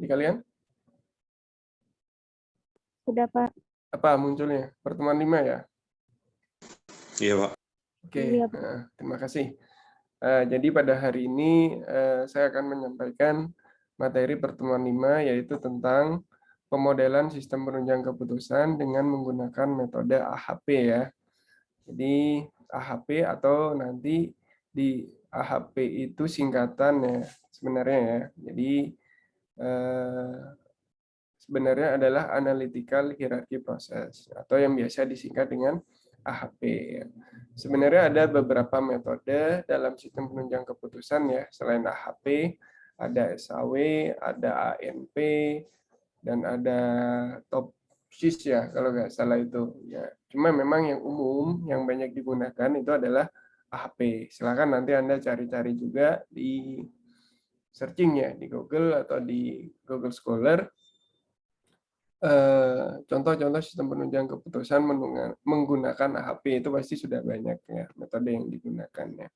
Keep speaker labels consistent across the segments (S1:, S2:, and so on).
S1: di kalian?
S2: Sudah, Pak.
S1: Apa munculnya? Pertemuan 5 ya?
S3: Iya, Pak.
S1: Oke,
S2: Iya, Pak.
S1: terima kasih. Jadi pada hari ini saya akan menyampaikan materi pertemuan 5, yaitu tentang pemodelan sistem penunjang keputusan dengan menggunakan metode AHP ya. Jadi AHP atau nanti di AHP itu singkatan ya sebenarnya ya. Jadi sebenarnya adalah Analytical Hierarchy Process atau yang biasa disingkat dengan AHP. Sebenarnya ada beberapa metode dalam sistem penunjang keputusan ya. Selain AHP, ada SAW, ada ANP, dan ada TOPSIS ya kalau nggak salah itu. Ya, cuma memang yang umum yang banyak digunakan itu adalah AHP. Silakan nanti Anda cari-cari juga di searching ya di Google atau di Google Scholar. Contoh-contoh sistem penunjang keputusan menggunakan AHP itu pasti sudah banyak ya metode yang digunakan ya.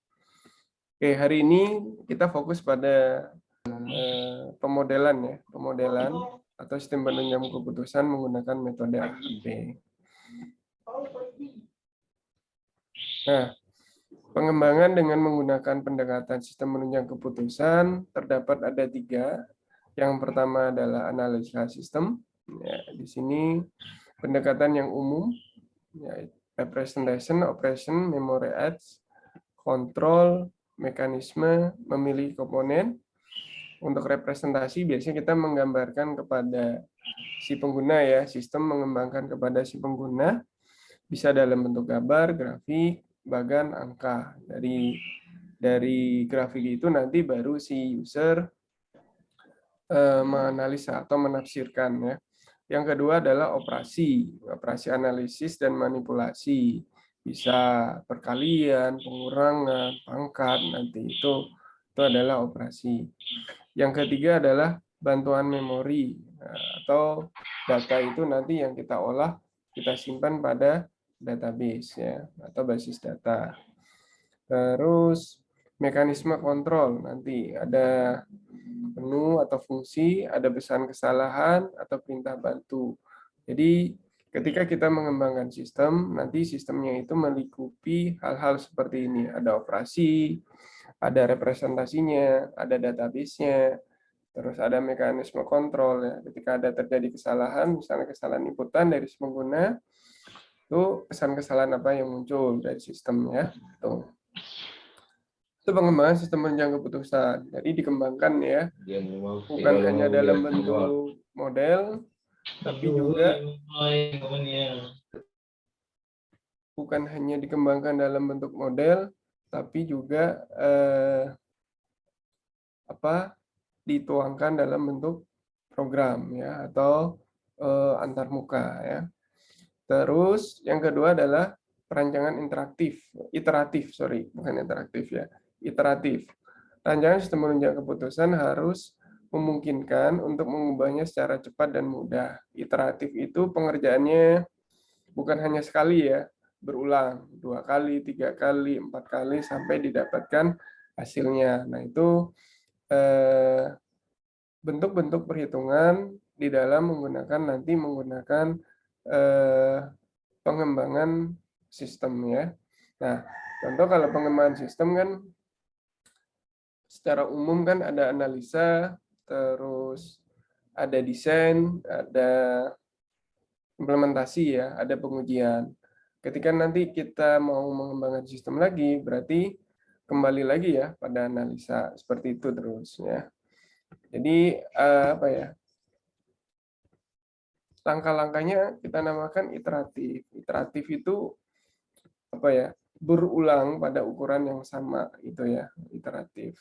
S1: Oke, hari ini kita fokus pada pemodelan ya, pemodelan atau sistem penunjang keputusan menggunakan metode AHP. Nah, pengembangan dengan menggunakan pendekatan sistem penunjang keputusan terdapat ada 3. Yang pertama adalah analisa sistem. Ya, di sini pendekatan yang umum, ya, representation, operation, memory aids, kontrol, mekanisme, memilih komponen. Untuk representasi biasanya kita menggambarkan kepada si pengguna ya, sistem mengembangkan kepada si pengguna, bisa dalam bentuk gambar, grafik, bahkan angka. Dari grafik itu nanti baru si user menganalisa atau menafsirkan ya. Yang kedua adalah operasi analisis dan manipulasi. Bisa perkalian, pengurangan, pangkat, nanti itu adalah operasi. Yang ketiga adalah bantuan memori atau data itu nanti yang kita olah, kita simpan pada database ya atau basis data. Terus mekanisme kontrol, nanti ada menu atau fungsi, ada pesan kesalahan atau perintah bantu. Jadi ketika kita mengembangkan sistem, nanti sistemnya itu melingkupi hal-hal seperti ini. Ada operasi, ada representasinya, ada database-nya, terus ada mekanisme kontrol ya. Ketika ada terjadi kesalahan, misalnya kesalahan inputan dari si pengguna, itu pesan kesalahan apa yang muncul dari sistem ya. Tuh. Itu pengembangan sistem penunjang keputusan. Jadi dikembangkan ya, bukan hanya dalam bentuk model, tapi juga bukan hanya dikembangkan dalam bentuk model, tapi juga dituangkan dalam bentuk program ya atau antarmuka ya. Terus yang kedua adalah perancangan iteratif, bukan interaktif ya, iteratif. Rancangan sistem penunjang keputusan harus memungkinkan untuk mengubahnya secara cepat dan mudah. Iteratif itu pengerjaannya bukan hanya sekali ya, berulang 2 kali, 3 kali, 4 kali sampai didapatkan hasilnya. Nah, itu bentuk-bentuk perhitungan di dalam menggunakan pengembangan sistem ya. Nah, contoh kalau pengembangan sistem kan secara umum kan ada analisa, terus ada desain, ada implementasi ya, ada pengujian. Ketika nanti kita mau mengembangkan sistem lagi, berarti kembali lagi ya pada analisa seperti itu terus ya. Jadi apa ya? Langkah-langkahnya kita namakan iteratif. Iteratif itu apa ya? Berulang pada ukuran yang sama itu ya, iteratif.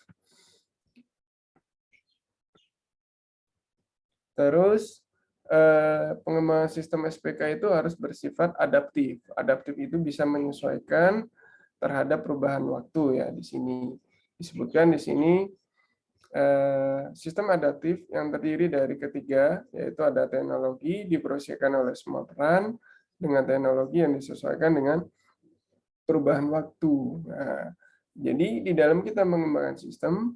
S1: Terus pengembangan sistem SPK itu harus bersifat adaptif. Adaptif itu bisa menyesuaikan terhadap perubahan waktu ya. Di sini disebutkan di sini sistem adaptif yang terdiri dari ketiga, yaitu ada teknologi diproseskan oleh semua peran dengan teknologi yang disesuaikan dengan perubahan waktu. Nah, jadi di dalam kita mengembangkan sistem,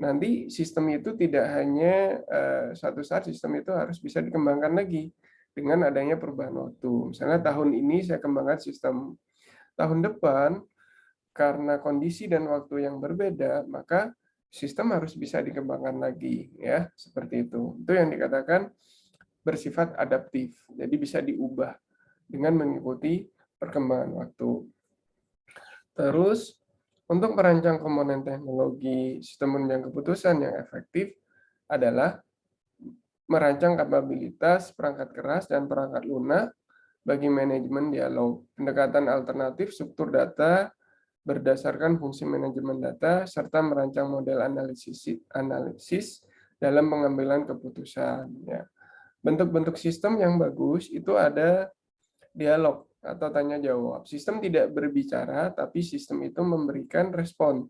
S1: nanti sistem itu tidak hanya suatu saat sistem itu harus bisa dikembangkan lagi dengan adanya perubahan waktu. Misalnya tahun ini saya kembangkan sistem, tahun depan karena kondisi dan waktu yang berbeda, maka sistem harus bisa dikembangkan lagi, ya seperti itu. Itu yang dikatakan bersifat adaptif, jadi bisa diubah dengan mengikuti perkembangan waktu. Terus untuk merancang komponen teknologi sistem penunjang keputusan yang efektif adalah merancang kapabilitas perangkat keras dan perangkat lunak bagi manajemen dialog, pendekatan alternatif struktur data berdasarkan fungsi manajemen data, serta merancang model analisis dalam pengambilan keputusan. Ya. Bentuk-bentuk sistem yang bagus itu ada dialog atau tanya jawab. Sistem tidak berbicara, tapi sistem itu memberikan respon.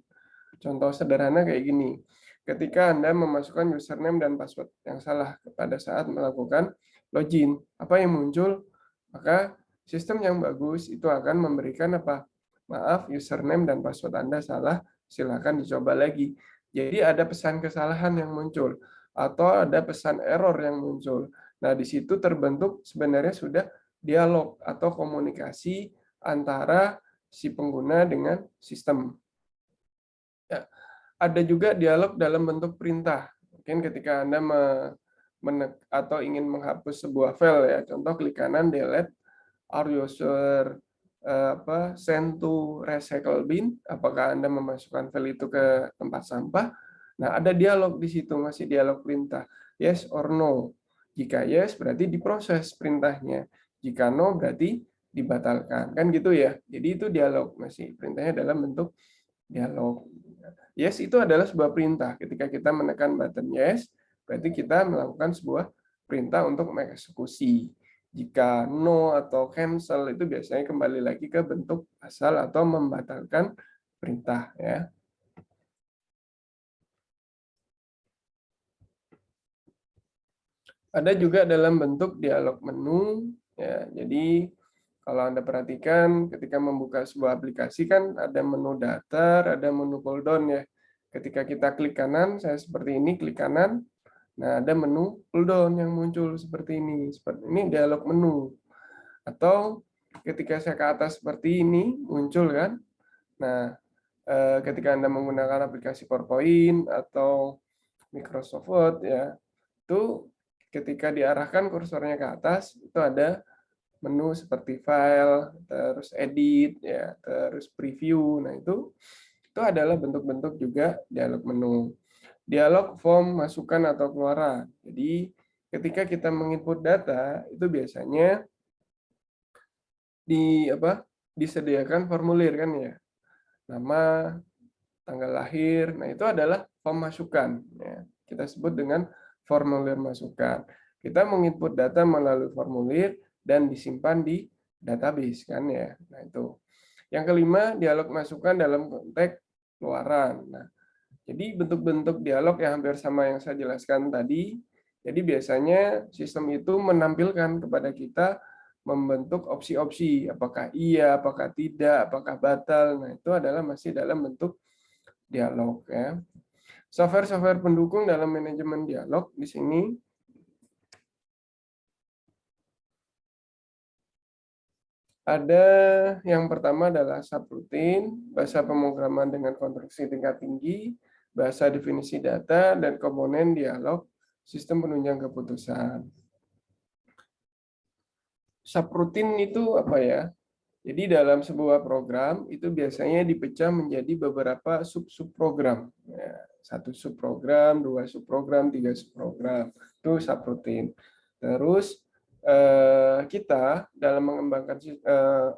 S1: Contoh sederhana kayak gini. Ketika Anda memasukkan username dan password yang salah pada saat melakukan login, apa yang muncul? Maka sistem yang bagus itu akan memberikan apa? Maaf, username dan password Anda salah, silakan dicoba lagi. Jadi ada pesan kesalahan yang muncul atau ada pesan error yang muncul. Nah, di situ terbentuk sebenarnya sudah dialog atau komunikasi antara si pengguna dengan sistem. Ya. Ada juga dialog dalam bentuk perintah. Mungkin ketika Anda atau ingin menghapus sebuah file ya, contoh klik kanan delete, are you sure send to recycle bin, apakah Anda memasukkan file itu ke tempat sampah. Nah, ada dialog di situ, masih dialog perintah. Yes or no. Jika yes, berarti diproses perintahnya. Jika no, berarti dibatalkan. Kan gitu ya. Jadi itu dialog, masih perintahnya dalam bentuk dialog. Yes itu adalah sebuah perintah. Ketika kita menekan button yes, berarti kita melakukan sebuah perintah untuk mengeksekusi. Jika no atau cancel itu biasanya kembali lagi ke bentuk asal atau membatalkan perintah ya. Ada juga dalam bentuk dialog menu ya. Jadi kalau Anda perhatikan ketika membuka sebuah aplikasi kan ada menu datar, ada menu pull down ya. Ketika kita klik kanan, saya seperti ini klik kanan. Nah, ada menu pull down yang muncul seperti ini. Seperti ini dialog menu. Atau ketika saya ke atas seperti ini muncul kan. Nah, ketika Anda menggunakan aplikasi PowerPoint atau Microsoft Word ya, itu ketika diarahkan kursornya ke atas itu ada menu seperti file, terus edit ya, terus preview. Nah, itu adalah bentuk-bentuk juga dialog menu. Dialog form masukan atau keluaran. Jadi, ketika kita menginput data, itu biasanya disediakan formulir kan ya. Nama, tanggal lahir. Nah, itu adalah form masukan ya. Kita sebut dengan formulir masukan. Kita menginput data melalui formulir dan disimpan di database kan ya. Nah, itu. Yang kelima, dialog masukan dalam konteks keluaran. Nah, jadi bentuk-bentuk dialog yang hampir sama yang saya jelaskan tadi. Jadi biasanya sistem itu menampilkan kepada kita membentuk opsi-opsi, apakah iya, apakah tidak, apakah batal. Nah, itu adalah masih dalam bentuk dialog ya. Software-software pendukung dalam manajemen dialog di sini ada yang pertama adalah subroutine, bahasa pemrograman dengan konstruksi tingkat tinggi, bahasa definisi data, dan komponen dialog sistem penunjang keputusan. Subroutine itu apa ya? Jadi dalam sebuah program itu biasanya dipecah menjadi beberapa sub-subprogram. Ya, satu subprogram, dua subprogram, tiga subprogram. Itu subroutine. Terus kita dalam mengembangkan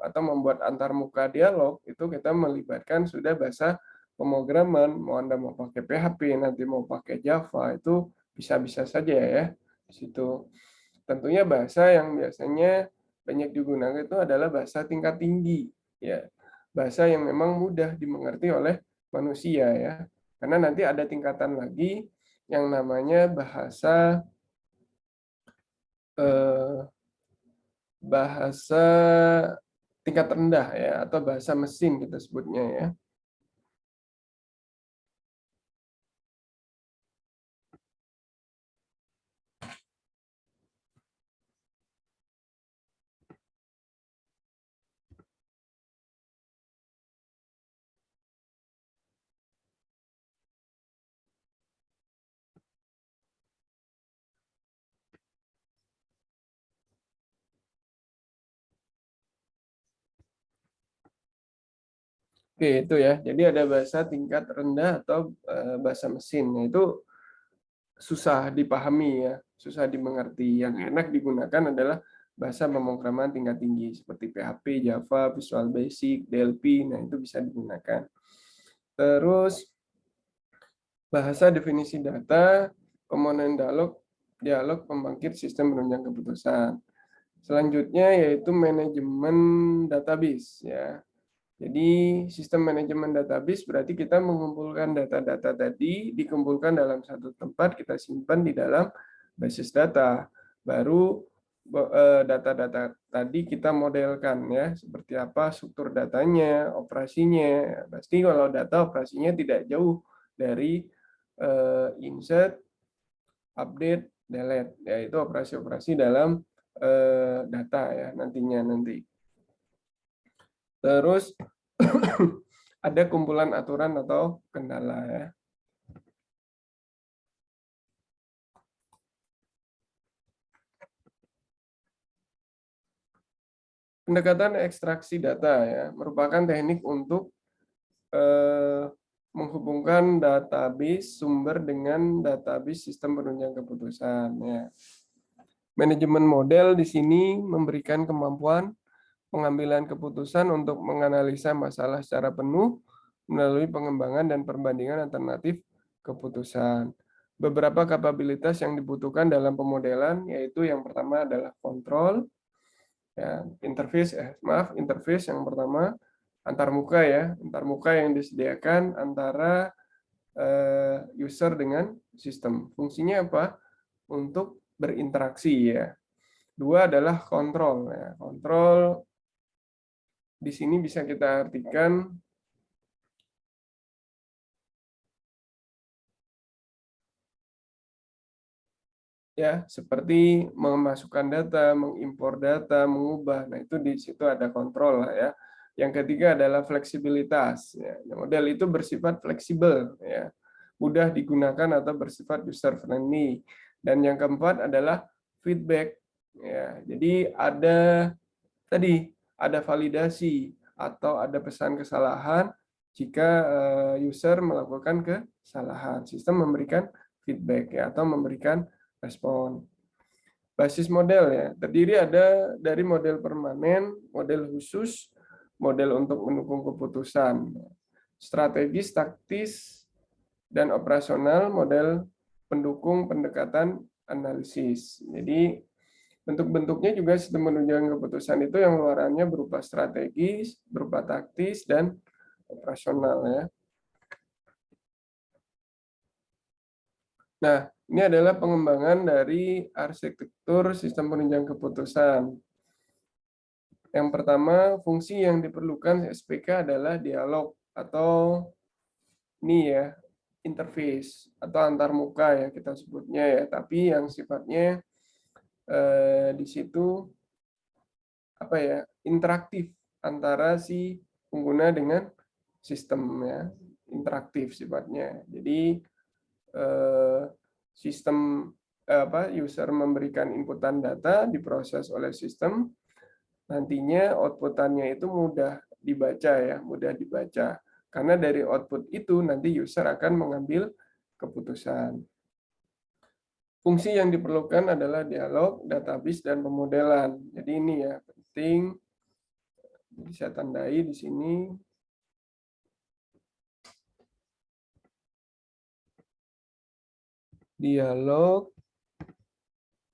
S1: atau membuat antarmuka dialog itu kita melibatkan sudah bahasa pemrograman. Mau Anda mau pakai PHP, nanti mau pakai Java itu bisa-bisa saja ya di situ. Tentunya bahasa yang biasanya banyak digunakan itu adalah bahasa tingkat tinggi ya, bahasa yang memang mudah dimengerti oleh manusia ya, karena nanti ada tingkatan lagi yang namanya bahasa tingkat rendah ya, atau bahasa mesin kita sebutnya ya. Oke, itu ya. Jadi ada bahasa tingkat rendah atau bahasa mesin. Nah, itu susah dipahami ya, susah dimengerti. Yang enak digunakan adalah bahasa pemrograman tingkat tinggi seperti PHP, Java, Visual Basic, DLP. Nah, itu bisa digunakan. Terus bahasa definisi data, komponen dialog pembangkit sistem penunjang keputusan. Selanjutnya yaitu manajemen database ya. Jadi sistem manajemen database berarti kita mengumpulkan data-data tadi, dikumpulkan dalam satu tempat, kita simpan di dalam basis data. Baru data-data tadi kita modelkan ya, seperti apa struktur datanya, operasinya. Pasti kalau data operasinya tidak jauh dari insert, update, delete. Yaitu operasi-operasi dalam data ya nanti. Terus ada kumpulan aturan atau kendala ya. Pendekatan ekstraksi data ya merupakan teknik untuk menghubungkan database sumber dengan database sistem penunjang keputusan ya. Manajemen model di sini memberikan kemampuan pengambilan keputusan untuk menganalisa masalah secara penuh melalui pengembangan dan perbandingan alternatif keputusan. Beberapa kapabilitas yang dibutuhkan dalam pemodelan yaitu yang pertama adalah kontrol, ya, interface yang pertama antarmuka ya, antarmuka yang disediakan antara user dengan sistem. Fungsinya apa? Untuk berinteraksi ya. Dua adalah kontrol ya. Kontrol di sini bisa kita artikan ya seperti memasukkan data, mengimpor data, mengubah. Nah, itu di situ ada kontrol lah ya. Yang ketiga adalah fleksibilitas ya. Model itu bersifat fleksibel ya. Mudah digunakan atau bersifat user friendly. Dan yang keempat adalah feedback ya. Jadi ada validasi atau ada pesan kesalahan jika user melakukan kesalahan. Sistem memberikan feedback ya atau memberikan respon. Basis model ya, terdiri ada dari model permanen, model khusus, model untuk mendukung keputusan, strategis, taktis, dan operasional, model pendukung pendekatan analisis. Jadi bentuk-bentuknya juga sistem penunjang keputusan itu yang luarannya berupa strategis, berupa taktis, dan operasional ya. Nah, ini adalah pengembangan dari arsitektur sistem penunjang keputusan. Yang pertama, fungsi yang diperlukan SPK adalah dialog atau ini ya, interface atau antarmuka ya kita sebutnya ya, tapi yang sifatnya di situ apa ya, interaktif antara si pengguna dengan sistem ya, interaktif sifatnya. Jadi sistem user memberikan inputan data diproses oleh sistem, nantinya outputannya itu mudah dibaca ya, mudah dibaca. Karena dari output itu nanti user akan mengambil keputusan. Fungsi yang diperlukan adalah dialog, database, dan pemodelan. Jadi ini ya penting. Jadi saya tandai di sini. Dialog,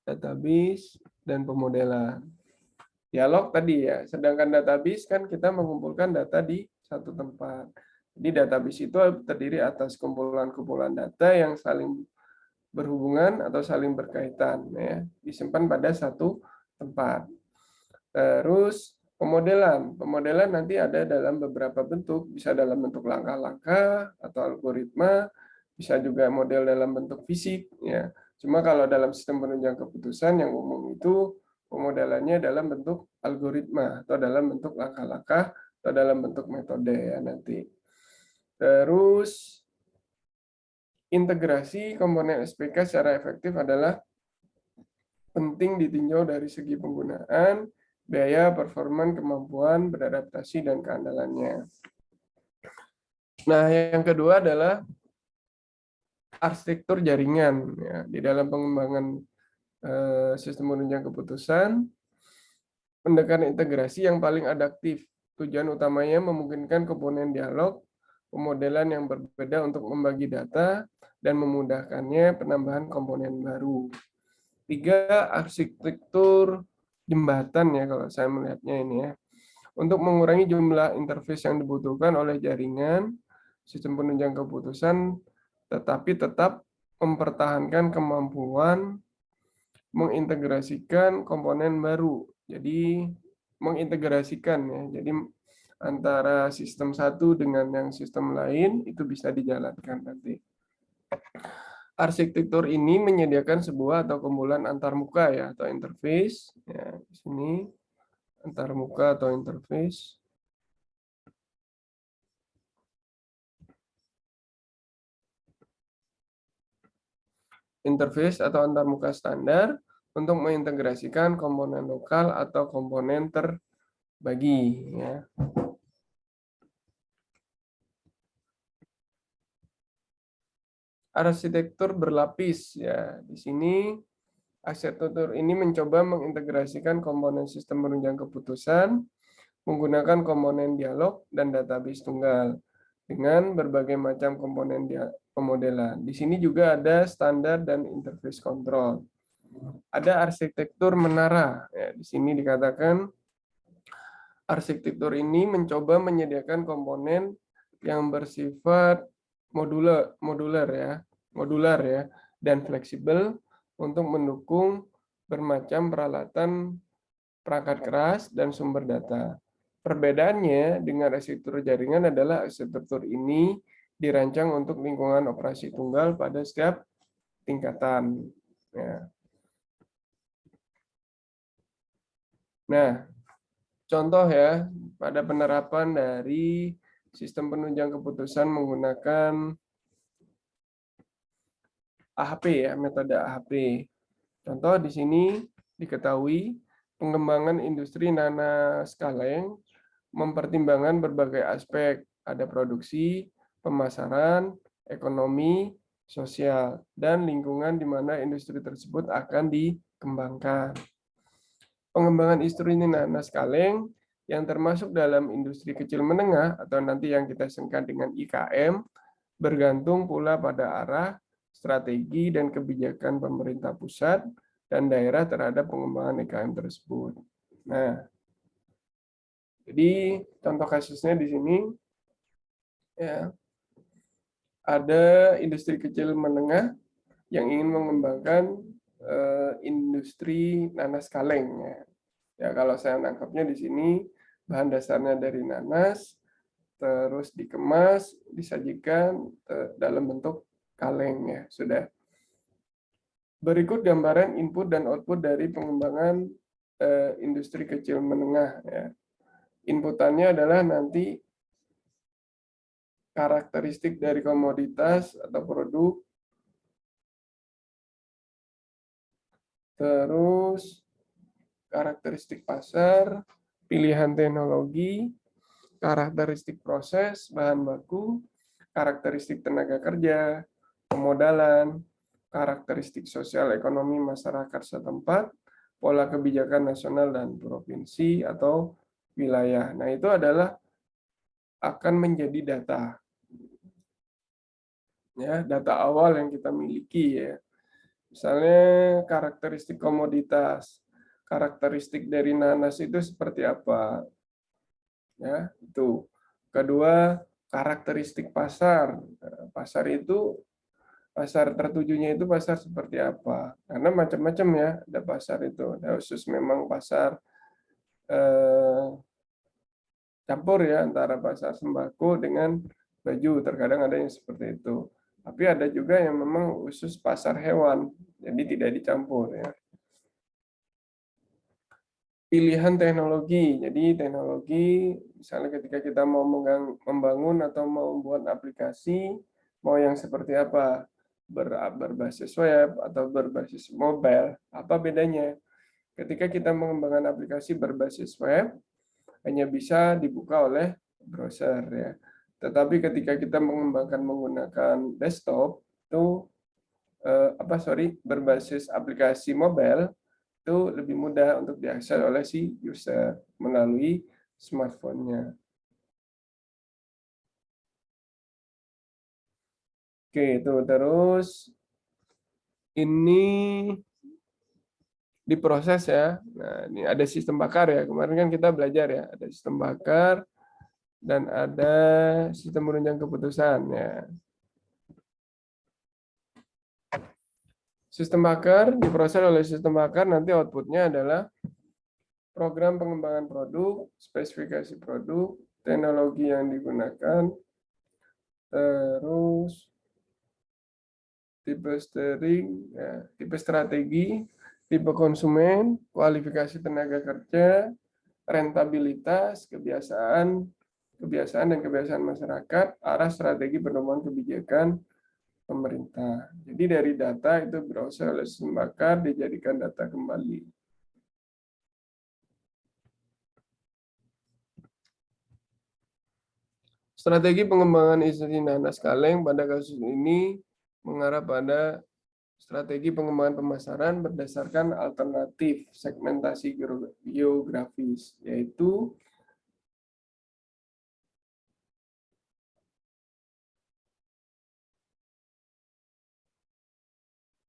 S1: database, dan pemodelan. Dialog tadi ya, sedangkan database kan kita mengumpulkan data di satu tempat. Jadi database itu terdiri atas kumpulan-kumpulan data yang saling berhubungan atau saling berkaitan ya, disimpan pada satu tempat. Terus pemodelan nanti ada dalam beberapa bentuk, bisa dalam bentuk langkah-langkah atau algoritma, bisa juga model dalam bentuk fisik ya. Cuma kalau dalam sistem penunjang keputusan yang umum itu pemodelannya dalam bentuk algoritma atau dalam bentuk langkah-langkah atau dalam bentuk metode ya nanti. Terus integrasi komponen SPK secara efektif adalah penting ditinjau dari segi penggunaan, biaya, performan, kemampuan, beradaptasi, dan keandalannya. Nah, yang kedua adalah arsitektur jaringan. Ya. Di dalam pengembangan sistem penunjang keputusan, pendekatan integrasi yang paling adaptif. Tujuan utamanya memungkinkan komponen dialog, pemodelan yang berbeda untuk membagi data, dan memudahkannya penambahan komponen baru. 3, arsitektur jembatan ya kalau saya melihatnya ini ya. Untuk mengurangi jumlah interface yang dibutuhkan oleh jaringan, sistem penunjang keputusan tetapi tetap mempertahankan kemampuan mengintegrasikan komponen baru. Jadi mengintegrasikan ya. Jadi antara sistem satu dengan yang sistem lain itu bisa dijalankan nanti. Arsitektur ini menyediakan sebuah atau kumpulan antarmuka ya atau interface ya di sini antarmuka atau interface. Interface atau antarmuka standar untuk mengintegrasikan komponen lokal atau komponen terbagi ya. Arsitektur berlapis ya. Di sini arsitektur ini mencoba mengintegrasikan komponen sistem penunjang keputusan menggunakan komponen dialog dan database tunggal dengan berbagai macam komponen pemodelan. Di sini juga ada standar dan interface control. Ada arsitektur menara. Ya, di sini dikatakan arsitektur ini mencoba menyediakan komponen yang bersifat modular ya, dan fleksibel untuk mendukung bermacam peralatan perangkat keras dan sumber data. Perbedaannya dengan arsitektur jaringan adalah arsitektur ini dirancang untuk lingkungan operasi tunggal pada setiap tingkatan. Ya. Nah, contoh ya, pada penerapan dari sistem penunjang keputusan menggunakan AHP ya, metode AHP. Contoh di sini diketahui pengembangan industri nanoskaleng mempertimbangkan berbagai aspek, ada produksi, pemasaran, ekonomi, sosial, dan lingkungan di mana industri tersebut akan dikembangkan. Pengembangan industri nanoskaleng yang termasuk dalam industri kecil menengah atau nanti yang kita singkat dengan IKM bergantung pula pada arah, strategi, dan kebijakan pemerintah pusat dan daerah terhadap pengembangan IKM tersebut. Nah, jadi contoh kasusnya di sini ya ada industri kecil menengah yang ingin mengembangkan industri nanas kaleng ya. Ya kalau saya nangkapnya di sini bahan dasarnya dari nanas, terus dikemas, disajikan dalam bentuk kaleng ya sudah. Berikut gambaran input dan output dari pengembangan industri kecil menengah ya. Inputannya adalah nanti karakteristik dari komoditas atau produk, terus karakteristik pasar, pilihan teknologi, karakteristik proses, bahan baku, karakteristik tenaga kerja, pemodalan, karakteristik sosial ekonomi masyarakat setempat, pola kebijakan nasional dan provinsi atau wilayah. Nah, itu adalah akan menjadi data. Ya, data awal yang kita miliki ya. Misalnya karakteristik komoditas, karakteristik dari nanas itu seperti apa? Ya, itu. Kedua, karakteristik pasar. Pasar itu pasar tertujunya itu pasar seperti apa? Karena macam-macam ya, ada pasar itu. Ada khusus memang pasar campur ya antara pasar sembako dengan baju. Terkadang ada yang seperti itu. Tapi ada juga yang memang khusus pasar hewan, jadi tidak dicampur ya. Pilihan teknologi. Jadi teknologi, misalnya ketika kita mau membangun atau mau membuat aplikasi, mau yang seperti apa? Berbasis web atau berbasis mobile, apa bedanya? Ketika kita mengembangkan aplikasi berbasis web, hanya bisa dibuka oleh browser ya. Tetapi ketika kita mengembangkan menggunakan desktop, itu berbasis aplikasi mobile, itu lebih mudah untuk diakses oleh si user melalui smartphone-nya. Oke, itu terus ini diproses ya. Nah, ini ada sistem bakar ya. Kemarin kan kita belajar ya, ada sistem bakar dan ada sistem menunjang keputusan ya. Sistem bakar diproses oleh sistem bakar, nanti outputnya adalah program pengembangan produk, spesifikasi produk, teknologi yang digunakan, terus tipe steering, ya, tipe strategi, tipe konsumen, kualifikasi tenaga kerja, rentabilitas, kebiasaan dan kebiasaan masyarakat, arah strategi pedoman kebijakan pemerintah. Jadi dari data itu berproses oleh sistem bakar dijadikan data kembali. Strategi pengembangan industri nanas kaleng pada kasus ini mengarah pada strategi pengembangan pemasaran berdasarkan alternatif segmentasi geografis, yaitu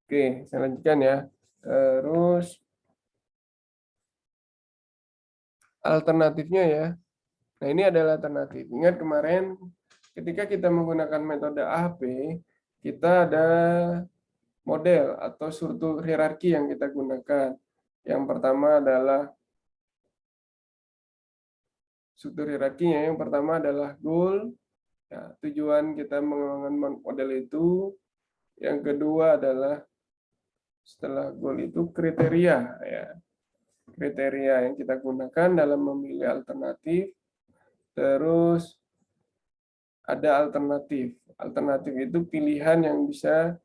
S1: oke, saya lanjutkan ya. Terus alternatifnya ya. Nah, ini adalah alternatif. Ingat kemarin ketika kita menggunakan metode AHP, kita ada model atau struktur hierarki yang kita gunakan. Yang pertama adalah struktur hierarkinya. Yang pertama adalah goal, ya, tujuan kita mengembangkan model itu. Yang kedua adalah setelah goal itu kriteria, ya, kriteria yang kita gunakan dalam memilih alternatif. Terus ada alternatif. Alternatif itu pilihan yang bisa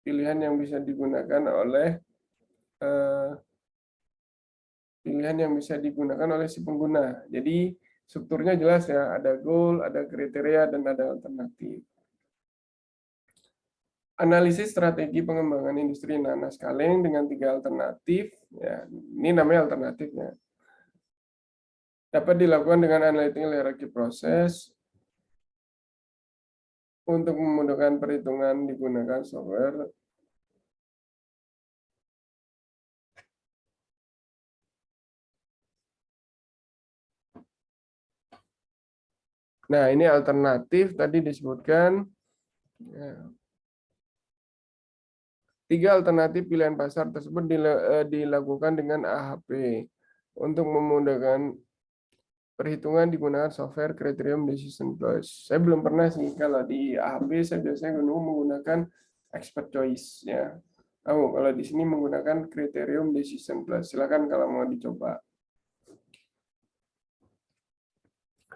S1: digunakan oleh si pengguna. Jadi strukturnya jelas ya, ada goal, ada kriteria, dan ada alternatif. Analisis strategi pengembangan industri nanas kaleng dengan 3 alternatif, ya, ini namanya alternatifnya. Dapat dilakukan dengan analytical hierarchy proses. Untuk memudahkan perhitungan digunakan software. Nah, ini alternatif tadi disebutkan. Ya. 3 alternatif pilihan pasar tersebut dilakukan dengan AHP. Untuk memudahkan perhitungan digunakan software Criterion Decision Plus. Saya belum pernah sih kalau di AHP saya biasanya menggunakan Expert Choice ya. Kalau di sini menggunakan Criterion Decision Plus. Silakan kalau mau dicoba.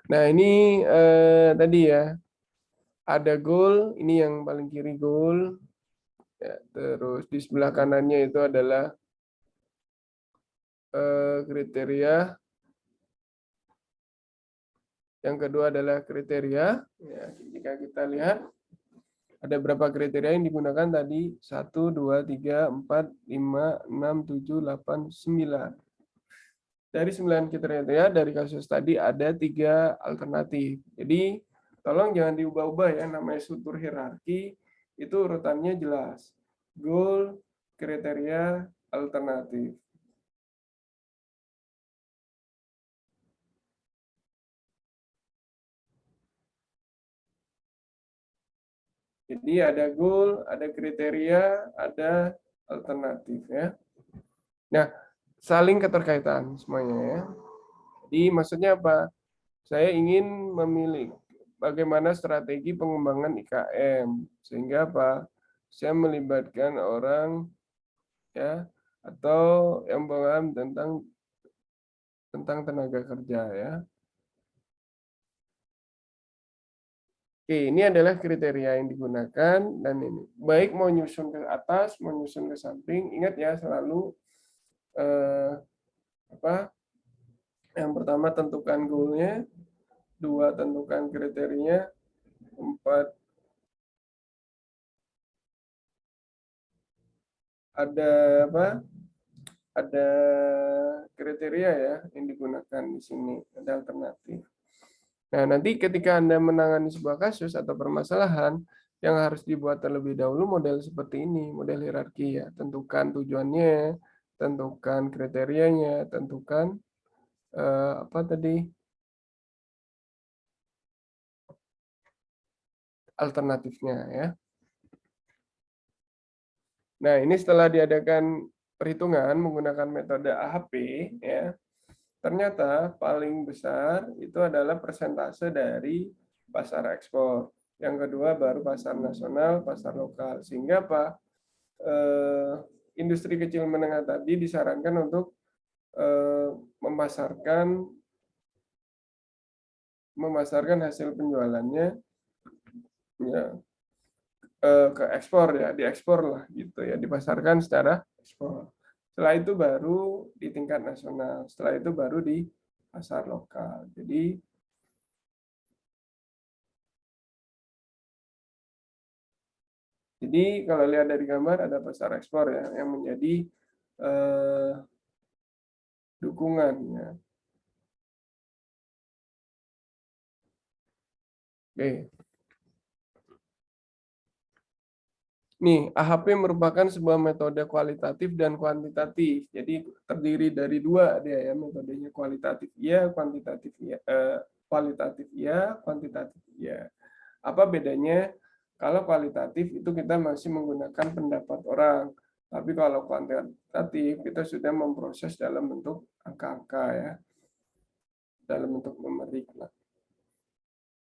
S1: Nah, ini tadi ya. Ada goal, ini yang paling kiri goal. Ya, terus di sebelah kanannya itu adalah kriteria. Yang kedua adalah kriteria. Ya, jika kita lihat ada berapa kriteria yang digunakan tadi? 1, 2, 3, 4, 5, 6, 7, 8, 9. Dari 9 kriteria dari kasus tadi ada 3 alternatif. Jadi tolong jangan diubah-ubah ya, namanya struktur hierarki itu urutannya jelas. Goal, kriteria, alternatif. Jadi ada goal, ada kriteria, ada alternatif ya. Nah, saling keterkaitan semuanya ya. Jadi maksudnya apa? Saya ingin memilih bagaimana strategi pengembangan IKM sehingga apa? Saya melibatkan orang ya atau yang paham tentang tenaga kerja ya. Oke, ini adalah kriteria yang digunakan dan ini baik mau nyusun ke atas, mau nyusun ke samping, ingat ya selalu apa? Yang pertama tentukan goal-nya, 2, tentukan kriteria. 4, ada apa? Ada kriteria ya yang digunakan di sini, ada alternatif. Nah, nanti ketika Anda menangani sebuah kasus atau permasalahan, yang harus dibuat terlebih dahulu model seperti ini, model hierarki ya. Tentukan tujuannya, tentukan kriterianya, tentukan apa tadi? Alternatifnya ya. Nah, ini setelah diadakan perhitungan menggunakan metode AHP ya. Ternyata paling besar itu adalah persentase dari pasar ekspor. Yang kedua baru pasar nasional, pasar lokal. Sehingga Pak, industri kecil menengah tadi disarankan untuk memasarkan hasil penjualannya ya, ke ekspor ya, diekspor lah gitu ya, dipasarkan secara ekspor. Setelah itu baru di tingkat nasional, setelah itu baru di pasar lokal. Jadi kalau lihat dari gambar ada pasar ekspor ya yang menjadi dukungan ya. Oke. Nih, AHP merupakan sebuah metode kualitatif dan kuantitatif. Jadi terdiri dari 2 dia ya, metodenya kualitatif iya, kuantitatif iya, kualitatif iya, kuantitatif iya. Apa bedanya? Kalau kualitatif itu kita masih menggunakan pendapat orang. Tapi kalau kuantitatif kita sudah memproses dalam bentuk angka-angka ya, dalam bentuk numerik lah.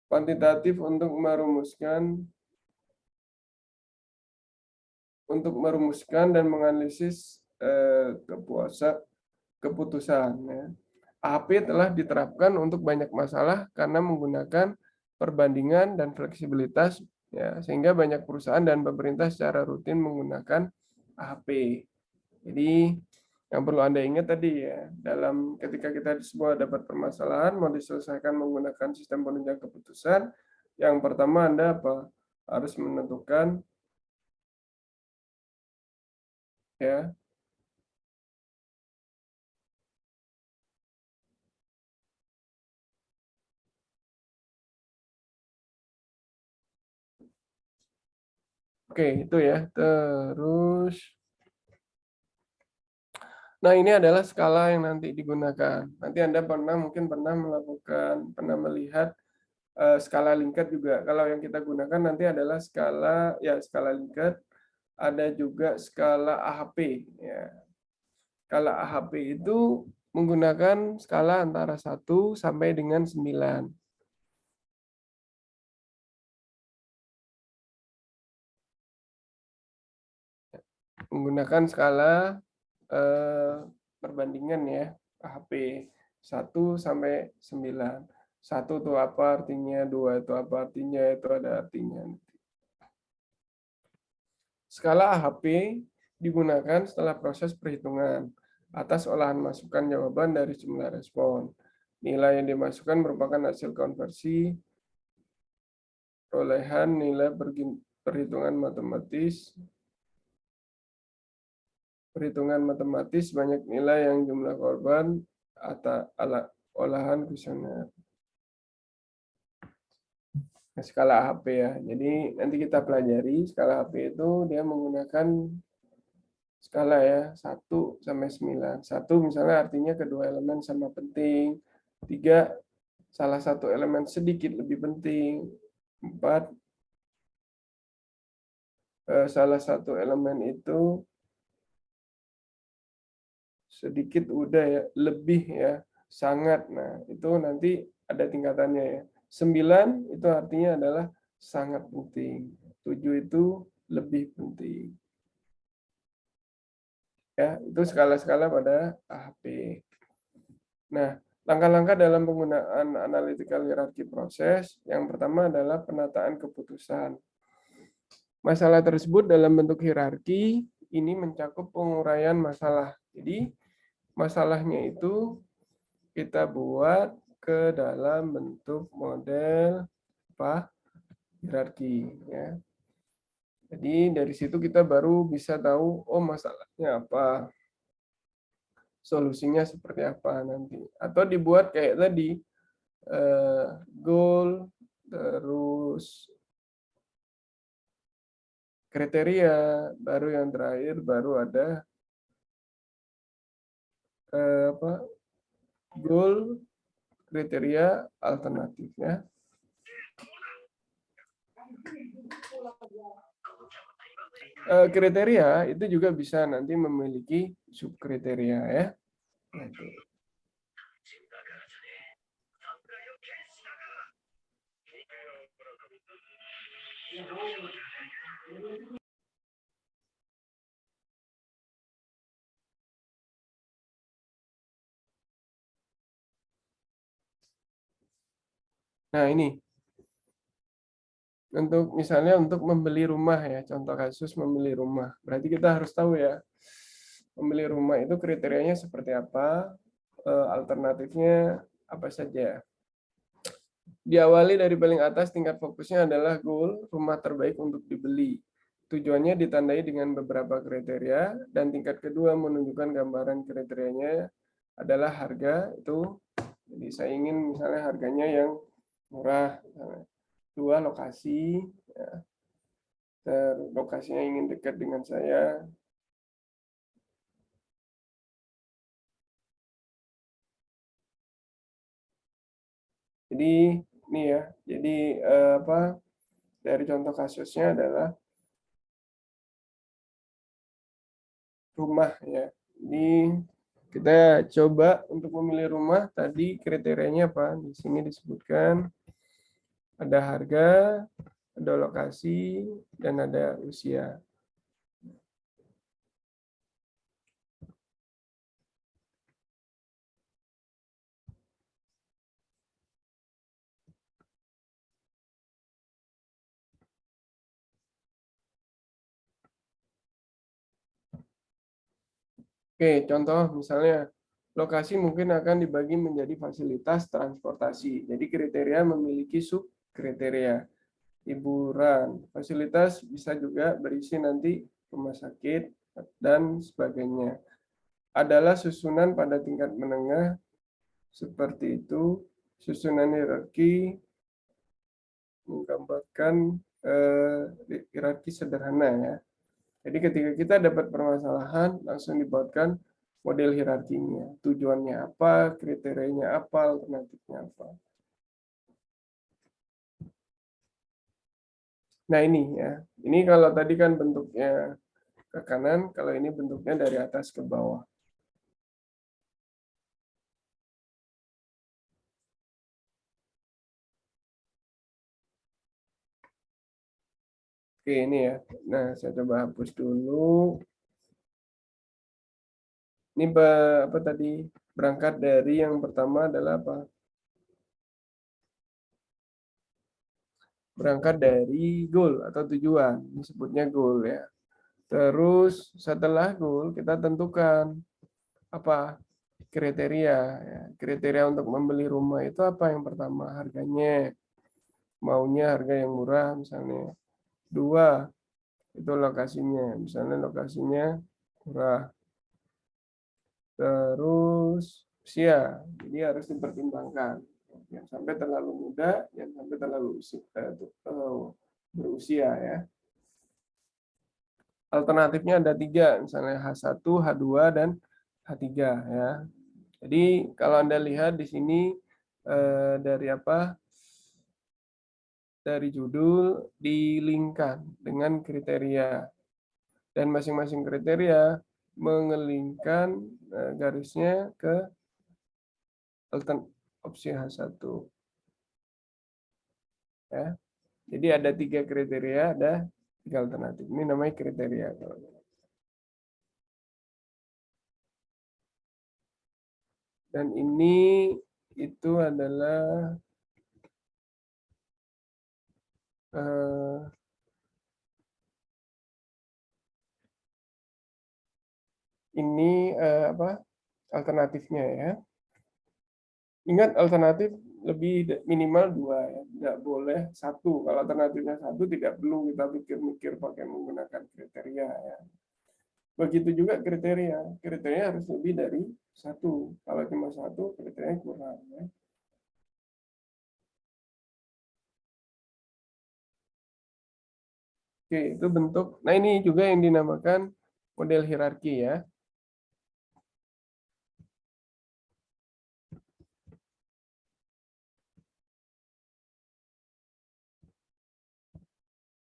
S1: Kuantitatif untuk merumuskan dan menganalisis keputusan. Ya. AHP telah diterapkan untuk banyak masalah karena menggunakan perbandingan dan fleksibilitas, ya, sehingga banyak perusahaan dan pemerintah secara rutin menggunakan AHP. Jadi yang perlu Anda ingat tadi ya, dalam ketika kita sebuah dapat permasalahan mau diselesaikan menggunakan sistem penunjang keputusan, yang pertama Anda apa? Harus menentukan ya. Oke, itu ya. Terus nah, ini adalah skala yang nanti digunakan. Nanti Anda mungkin pernah melihat skala Likert juga. Kalau yang kita gunakan nanti adalah skala Likert, ada juga skala AHP ya. Skala AHP itu menggunakan skala antara 1 sampai dengan 9. Menggunakan skala perbandingan ya, AHP 1 sampai 9. 1 itu apa artinya, 2 itu apa artinya, itu ada artinya. Skala AHP digunakan setelah proses perhitungan atas olahan masukan jawaban dari jumlah respon. Nilai yang dimasukkan merupakan hasil konversi perolehan nilai perhitungan matematis banyak nilai yang jumlah korban atau olahan kuesioner. Skala AHP ya. Jadi nanti kita pelajari skala AHP itu dia menggunakan skala ya 1 sampai 9. 1 misalnya artinya kedua elemen sama penting. 3 salah satu elemen sedikit lebih penting. 4 salah satu elemen itu sedikit udah ya, lebih ya, sangat. Nah, itu nanti ada tingkatannya ya. 9 itu artinya adalah sangat penting. 7 itu lebih penting. Ya, itu skala-skala pada AHP. Nah, langkah-langkah dalam penggunaan analytical hierarchy proses, yang pertama adalah penataan keputusan. Masalah tersebut dalam bentuk hierarki, ini mencakup penguraian masalah. Jadi, masalahnya itu kita buat ke dalam bentuk model apa? Hierarki ya. Jadi dari situ kita baru bisa tahu oh masalahnya apa, solusinya seperti apa nanti. Atau dibuat kayak tadi goal, terus kriteria, baru yang terakhir baru ada apa? Goal, kriteria, alternatif ya. Kriteria itu juga bisa nanti memiliki subkriteria ya. Nah ini untuk misalnya untuk membeli rumah ya, contoh kasus membeli rumah. Berarti kita harus tahu ya, membeli rumah itu kriterianya seperti apa, alternatifnya apa saja. Diawali dari paling atas, tingkat fokusnya adalah goal, rumah terbaik untuk dibeli. Tujuannya ditandai dengan beberapa kriteria, dan tingkat kedua menunjukkan gambaran kriterianya adalah harga, itu jadi saya ingin misalnya harganya yang murah. Dua, lokasi, ya. Lokasinya ingin dekat dengan saya. Jadi ini ya, jadi apa dari contoh kasusnya adalah rumah ya. Jadi kita coba untuk memilih rumah tadi kriterianya apa? Di sini disebutkan ada harga, ada lokasi, dan ada usia. Oke, contoh misalnya lokasi mungkin akan dibagi menjadi fasilitas transportasi. Jadi kriteria memiliki subkriteria. Hiburan, fasilitas bisa juga berisi nanti rumah sakit dan sebagainya. Adalah susunan pada tingkat menengah seperti itu. Susunan hierarki menggambarkan hierarki sederhana ya. Jadi ketika kita dapat permasalahan, langsung dibuatkan model hierarkinya. Tujuannya apa, kriterianya apa, alternatifnya apa. Nah ini ya, ini kalau tadi kan bentuknya ke kanan, kalau ini bentuknya dari atas ke bawah. Oke ini ya, nah saya coba hapus dulu. Ini apa tadi, berangkat dari yang pertama adalah apa? Berangkat dari goal atau tujuan, disebutnya goal ya. Terus setelah goal kita tentukan apa kriteria ya. Kriteria untuk membeli rumah itu apa? Yang pertama harganya, maunya harga yang murah misalnya. Dua, itu lokasinya, misalnya lokasinya murah. Terus usia, jadi harus dipertimbangkan. Jangan sampai terlalu muda, jangan sampai terlalu berusia ya. Alternatifnya ada tiga, misalnya H1, H2, dan H3 ya. Jadi kalau Anda lihat di sini dari apa? Dari judul dilingkan dengan kriteria, dan masing-masing kriteria mengelingkan garisnya ke opsi H1 ya. Jadi ada tiga kriteria, ada tiga alternatif. Ini namanya kriteria. Dan ini itu adalah ini apa alternatifnya ya. Ingat alternatif lebih minimal 2 ya, tidak boleh 1. Kalau alternatifnya 1 tidak perlu kita pikir-mikir pakai menggunakan kriteria ya. Begitu juga kriteria harus lebih dari 1. Kalau cuma 1 kriterianya kurang ya. Oke, itu bentuk. Nah, ini juga yang dinamakan model hierarki ya.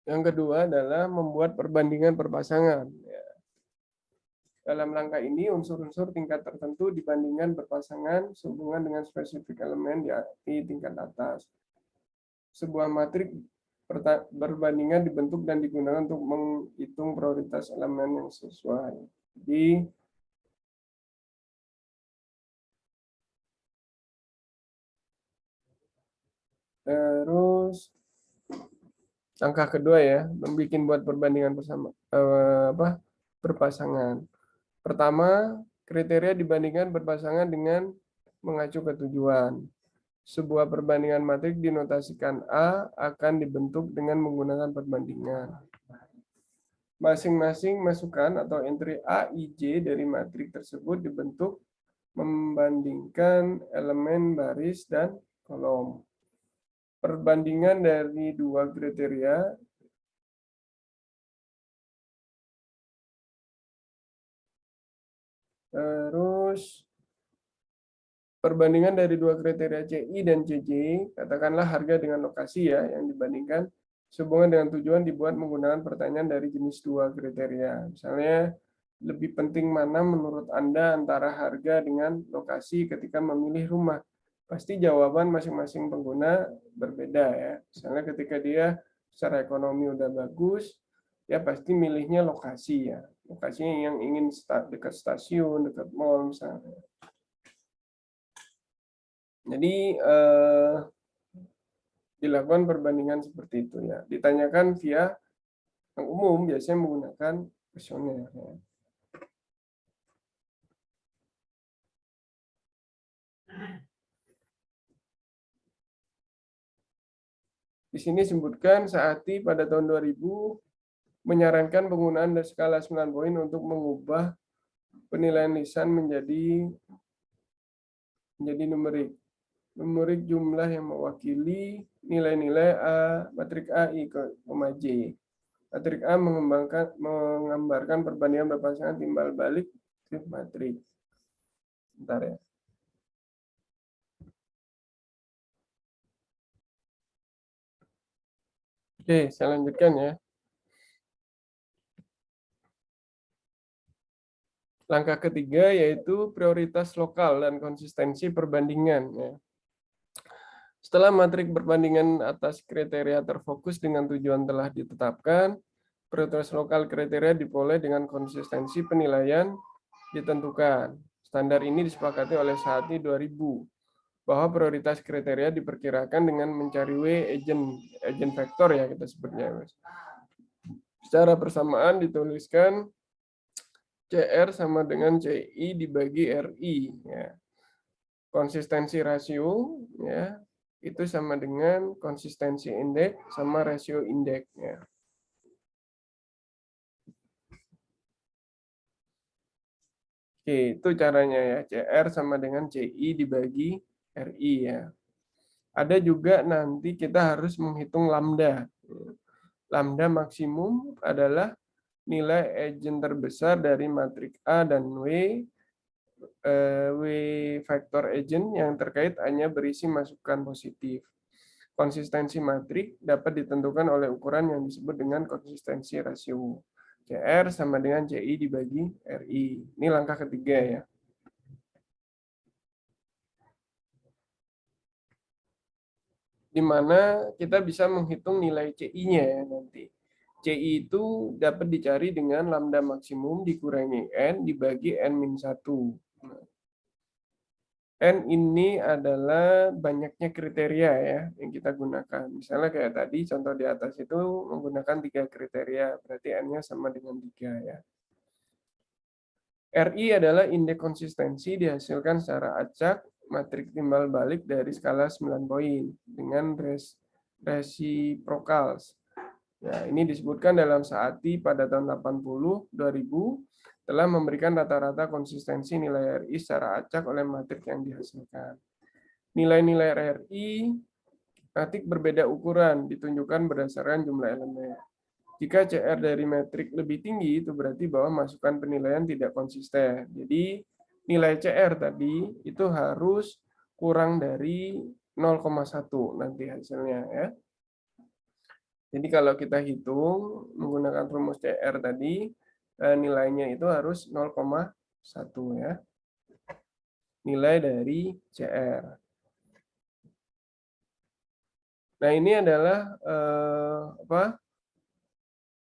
S1: Yang kedua adalah membuat perbandingan berpasangan. Ya. Dalam langkah ini, unsur-unsur tingkat tertentu dibandingkan berpasangan sehubungan dengan spesifik elemen di tingkat atas. Sebuah matrik perbandingan dibentuk dan digunakan untuk menghitung prioritas elemen yang sesuai. Jadi, terus langkah kedua ya, buat perbandingan bersama berpasangan. Pertama, kriteria dibandingkan berpasangan dengan mengacu ke tujuan. Sebuah perbandingan matrik dinotasikan A akan dibentuk dengan menggunakan perbandingan. Masing-masing masukan atau entry A, I, J dari matrik tersebut dibentuk membandingkan elemen baris dan kolom. Perbandingan dari dua kriteria terus perbandingan dari dua kriteria CI dan CJ, katakanlah harga dengan lokasi ya, yang dibandingkan sehubungan dengan tujuan dibuat menggunakan pertanyaan dari jenis dua kriteria. Misalnya, lebih penting mana menurut Anda antara harga dengan lokasi ketika memilih rumah? Pasti jawaban masing-masing pengguna berbeda ya. Misalnya ketika dia secara ekonomi udah bagus, ya pasti milihnya lokasi ya. Lokasinya yang ingin dekat stasiun, dekat mall misalnya. Jadi dilakukan perbandingan seperti itu ya. Ditanyakan via yang umum biasanya menggunakan kuesioner. Ya. Di sini disebutkan Saati pada tahun 2000 menyarankan penggunaan skala 9 poin untuk mengubah penilaian lisan menjadi numerik. Numerik jumlah yang mewakili nilai-nilai A, matrik A, I, J. Matrik A menggambarkan perbandingan berpasangan timbal balik matrik. Bentar ya. Oke, saya lanjutkan ya. Langkah ketiga yaitu prioritas lokal dan konsistensi perbandingan. Ya. Setelah matrik perbandingan atas kriteria terfokus dengan tujuan telah ditetapkan, prioritas lokal kriteria diperoleh dengan konsistensi penilaian ditentukan. Standar ini disepakati oleh Saati 2000 bahwa prioritas kriteria diperkirakan dengan mencari W agent vektor ya kita sebutnya. Secara persamaan dituliskan CR sama dengan CI dibagi RI ya. Konsistensi rasio ya itu sama dengan konsistensi indeks sama rasio indeks ya. Oke, itu caranya ya. CR sama dengan CI dibagi RI ya. Ada juga nanti kita harus menghitung lambda. Lambda maksimum adalah nilai agent terbesar dari matrik A dan W vektor agent yang terkait hanya berisi masukan positif. Konsistensi matrik dapat ditentukan oleh ukuran yang disebut dengan konsistensi rasio. CR sama dengan CI dibagi RI. Ini langkah ketiga ya. Di mana kita bisa menghitung nilai CI-nya ya nanti. CI itu dapat dicari dengan lambda maksimum dikurangi N dibagi N-1. N ini adalah banyaknya kriteria ya yang kita gunakan. Misalnya kayak tadi contoh di atas itu menggunakan 3 kriteria, berarti N-nya sama dengan 3 ya. RI adalah indeks konsistensi dihasilkan secara acak matrik timbal balik dari skala 9 poin dengan resiprokal. Ya, ini disebutkan dalam Saati pada tahun 80, 2000 telah memberikan rata-rata konsistensi nilai RI secara acak oleh matrik yang dihasilkan. Nilai-nilai RI matrik berbeda ukuran, ditunjukkan berdasarkan jumlah elemen. Jika CR dari metrik lebih tinggi, itu berarti bahwa masukan penilaian tidak konsisten. Jadi, nilai CR tadi itu harus kurang dari 0,1 nanti hasilnya, ya. Jadi kalau kita hitung menggunakan rumus CR tadi, nilainya itu harus 0,1 ya. Nilai dari CR. Nah, ini adalah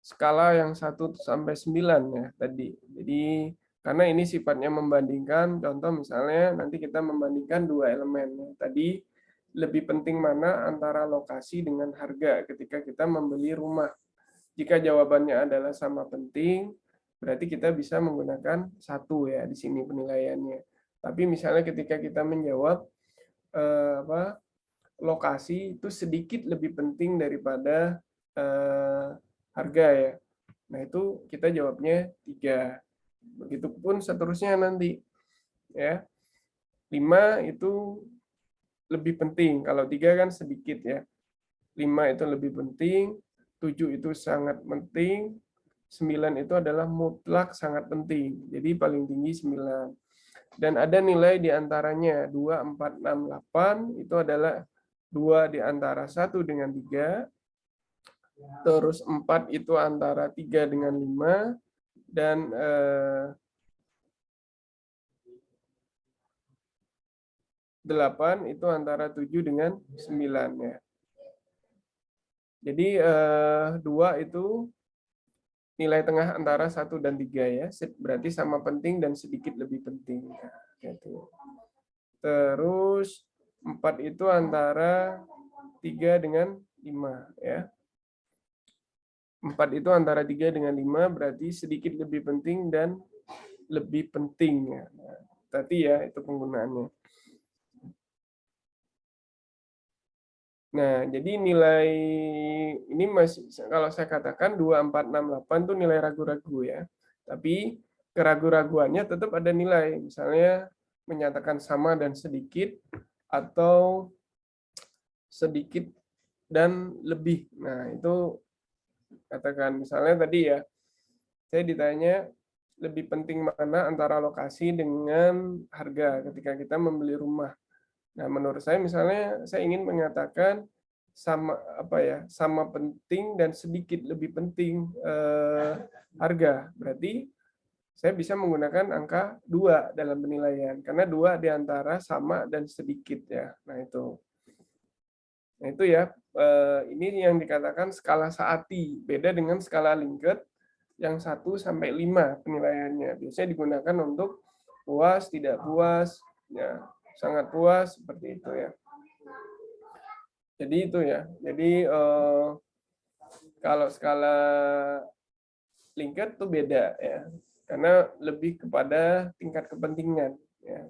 S1: skala yang 1 sampai 9 ya tadi. Jadi karena ini sifatnya membandingkan, contoh misalnya nanti kita membandingkan dua elemen. Tadi lebih penting mana antara lokasi dengan harga ketika kita membeli rumah. Jika jawabannya adalah sama penting, berarti kita bisa menggunakan 1 ya di sini penilaiannya. Tapi misalnya ketika kita menjawab lokasi itu sedikit lebih penting daripada harga ya. Nah, itu kita jawabnya 3. Begitupun seterusnya nanti. Ya. 5 itu lebih penting. Kalau 3 kan sedikit ya. 5 itu lebih penting, 7 itu sangat penting, 9 itu adalah mutlak sangat penting. Jadi paling tinggi 9. Dan ada nilai di antaranya 2, 4, 6, 8 itu adalah 2 di antara 1 dengan 3. Terus 4 itu antara 3 dengan 5 dan 8 itu antara 7 dengan 9 ya. Jadi 2 itu nilai tengah antara 1 dan 3 ya. Berarti sama penting dan sedikit lebih penting. Gitu. Terus 4 itu antara 3 dengan 5 ya. 4 itu antara 3 dengan 5 berarti sedikit lebih penting dan lebih penting ya. Nah, tadi ya itu penggunaannya. Nah, jadi nilai ini masih kalau saya katakan 2, 4, 6, 8 itu nilai ragu-ragu ya. Tapi keraguan-raguannya tetap ada nilai. Misalnya menyatakan sama dan sedikit atau sedikit dan lebih. Nah, itu katakan misalnya tadi ya, saya ditanya lebih penting mana antara lokasi dengan harga ketika kita membeli rumah. Nah, menurut saya misalnya saya ingin mengatakan sama sama penting dan sedikit lebih penting harga. Berarti saya bisa menggunakan angka 2 dalam penilaian karena 2 di antara sama dan sedikit ya. Nah, itu. Nah, itu ya, ini yang dikatakan skala Saati, beda dengan skala Likert yang 1 sampai 5 penilaiannya. Biasanya digunakan untuk puas, tidak puas, ya, sangat puas, seperti itu ya. Jadi itu ya. Jadi kalau skala Likert itu beda ya, karena lebih kepada tingkat kepentingan ya.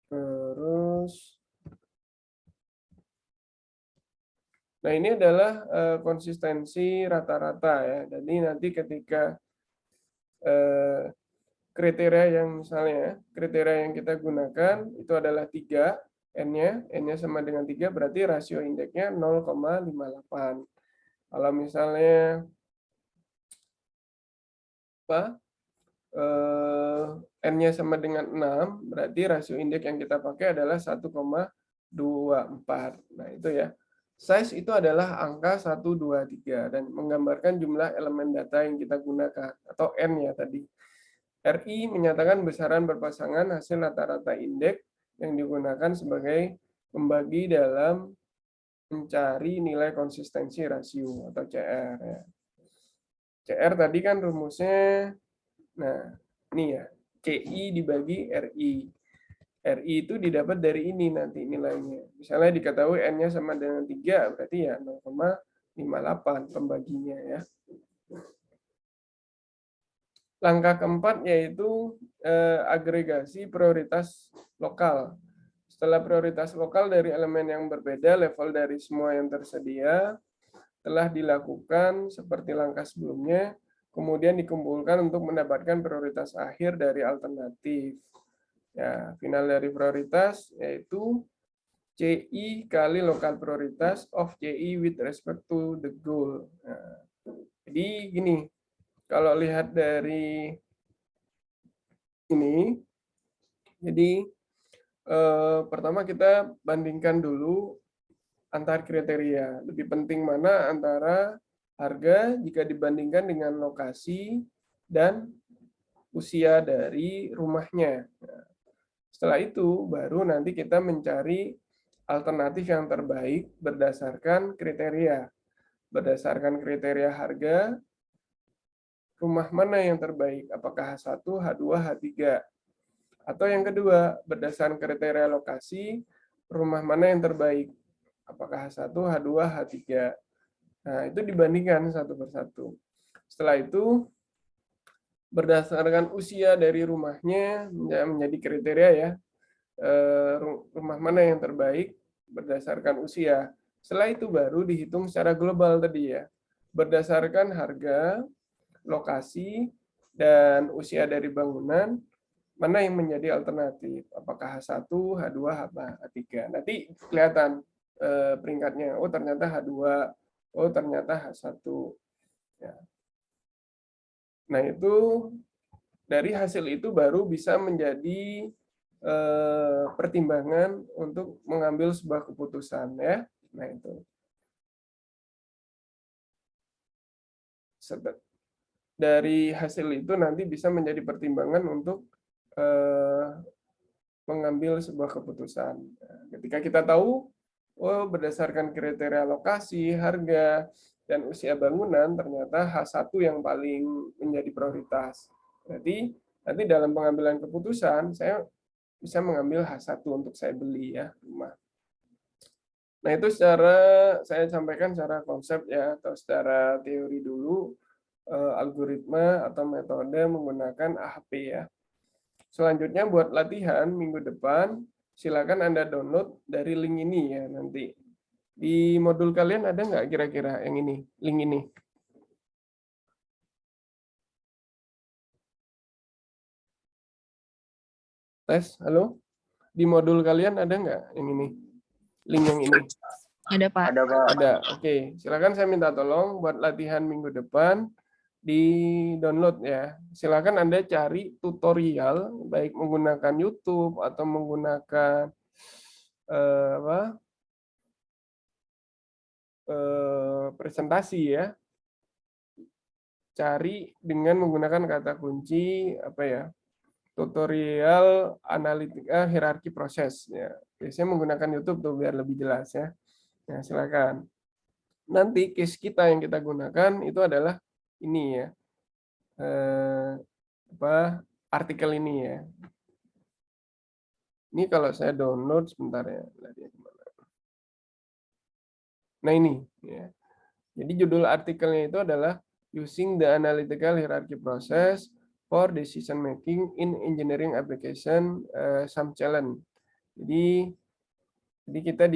S1: Terus nah, ini adalah konsistensi rata-rata ya. Jadi nanti ketika kriteria yang misalnya kriteria yang kita gunakan itu adalah 3, N-nya sama dengan 3 berarti rasio indeksnya 0,58. Kalau misalnya N-nya sama dengan 6 berarti rasio indeks yang kita pakai adalah 1,24. Nah, itu ya. Size itu adalah angka 1, 2, 3 dan menggambarkan jumlah elemen data yang kita gunakan atau N ya tadi. RI menyatakan besaran berpasangan hasil rata-rata indeks yang digunakan sebagai pembagi dalam mencari nilai konsistensi rasio atau CR. Ya. CR tadi kan rumusnya, nah ini ya, CI dibagi RI. RI itu didapat dari ini nanti nilainya. Misalnya diketahui N-nya sama dengan 3, berarti ya 0,58 pembaginya ya. Langkah keempat yaitu agregasi prioritas lokal. Setelah prioritas lokal dari elemen yang berbeda, level dari semua yang tersedia telah dilakukan seperti langkah sebelumnya, kemudian dikumpulkan untuk mendapatkan prioritas akhir dari alternatif. Ya, final dari prioritas yaitu CI kali lokal prioritas of CI with respect to the goal. Nah, jadi gini, kalau lihat dari ini, jadi pertama kita bandingkan dulu antar kriteria. Lebih penting mana antara harga jika dibandingkan dengan lokasi dan usia dari rumahnya. Nah, setelah itu baru nanti kita mencari alternatif yang terbaik berdasarkan kriteria. Berdasarkan kriteria harga, rumah mana yang terbaik? Apakah H1, H2, H3? Atau yang kedua, berdasarkan kriteria lokasi, rumah mana yang terbaik? Apakah H1, H2, H3? Nah, itu dibandingkan satu persatu. Setelah itu, berdasarkan usia dari rumahnya menjadi kriteria ya, rumah mana yang terbaik berdasarkan usia. Setelah itu baru dihitung secara global tadi ya, berdasarkan harga, lokasi, dan usia dari bangunan, mana yang menjadi alternatif. Apakah H1, H2, H3. Nanti kelihatan peringkatnya. Oh ternyata H2, oh ternyata H1. Ya. Nah itu dari hasil itu baru bisa menjadi pertimbangan untuk mengambil sebuah keputusan ya. Nah itu. Dari hasil itu nanti bisa menjadi pertimbangan untuk mengambil sebuah keputusan. Nah, ketika kita tahu, oh berdasarkan kriteria lokasi, harga, dan usia bangunan, ternyata H1 yang paling menjadi prioritas. Berarti nanti dalam pengambilan keputusan, saya bisa mengambil H1 untuk saya beli ya rumah. Nah itu secara saya sampaikan secara konsep ya, atau secara teori dulu, algoritma atau metode menggunakan AHP ya. Selanjutnya buat latihan minggu depan, silakan Anda download dari link ini ya nanti. Di modul kalian ada nggak kira-kira yang ini, link ini? Tes, halo? Di modul kalian ada nggak yang ini? Link yang ini?
S2: Ada, Pak.
S3: Ada, Pak.
S1: Ada, oke. Silakan saya minta tolong buat latihan minggu depan di download ya. Silakan Anda cari tutorial baik menggunakan YouTube atau menggunakan presentasi ya. Cari dengan menggunakan kata kunci apa ya? Tutorial analitika hierarki proses ya. Biasanya menggunakan YouTube tuh biar lebih jelas ya. Nah, silakan. Nanti case kita yang kita gunakan itu adalah ini ya. Artikel ini ya. Ini kalau saya download sebentar ya. Nah ini ya. Jadi judul artikelnya itu adalah Using the Analytical Hierarchy Process for Decision Making in Engineering Application Some Challenge. Jadi kita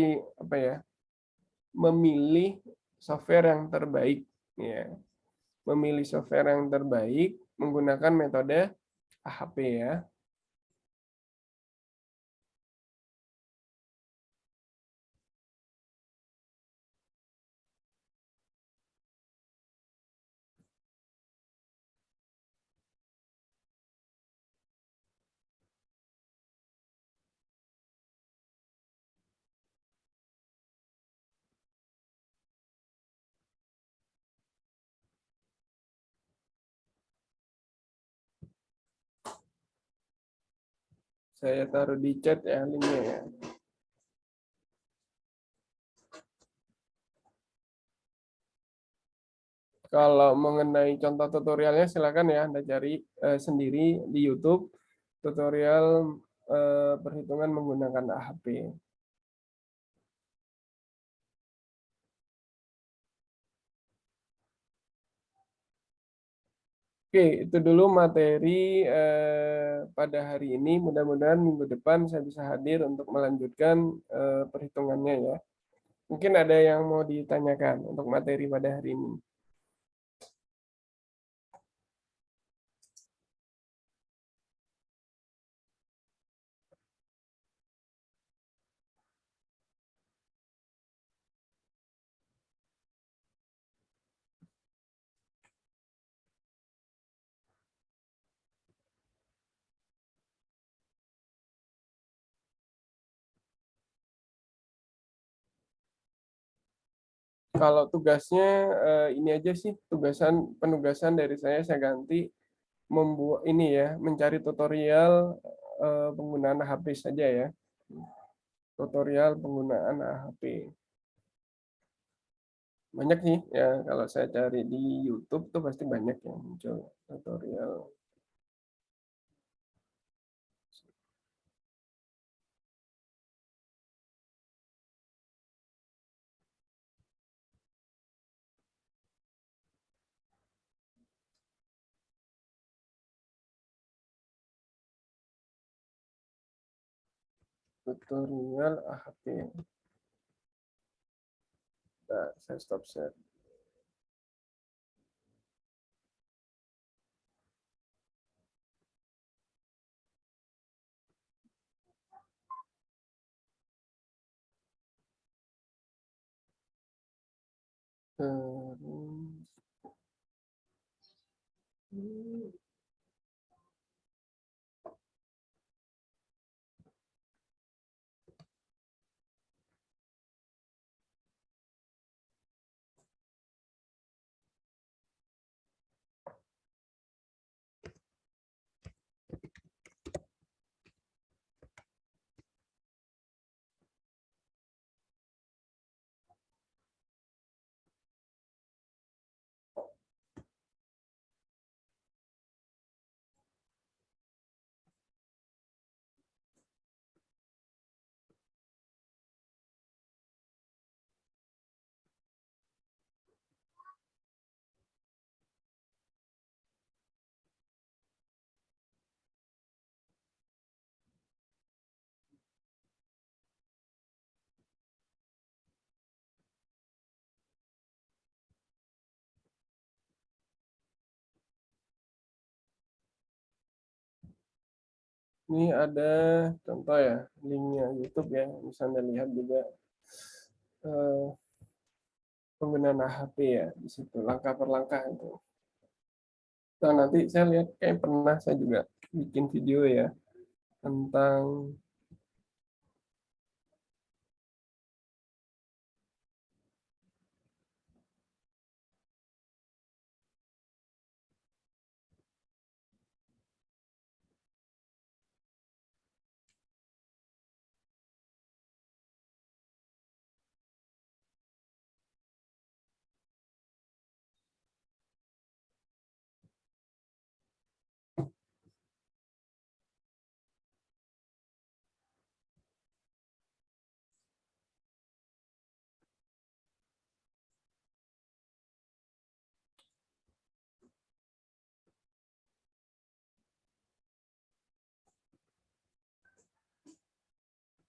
S1: memilih software yang terbaik ya. Memilih software yang terbaik menggunakan metode AHP ya. Saya taruh di chat ya linknya ya. Kalau mengenai contoh tutorialnya silakan ya Anda cari sendiri di YouTube tutorial perhitungan menggunakan AHP. Oke, itu dulu materi pada hari ini. Mudah-mudahan minggu depan saya bisa hadir untuk melanjutkan perhitungannya ya. Mungkin ada yang mau ditanyakan untuk materi pada hari ini. Kalau tugasnya ini aja sih, penugasan dari saya ganti membuat ini ya, mencari tutorial penggunaan HP saja ya. Tutorial penggunaan HP. Banyak sih ya, kalau saya cari di YouTube tuh pasti banyak yang muncul tutorial. Tutorial HP. Nah, saya stop share. Terus, ini ada contoh ya, linknya YouTube ya, bisa Anda lihat juga eh, penggunaan HP ya, di situ langkah per langkah itu. Nah, nanti saya lihat kayak pernah saya juga bikin video ya tentang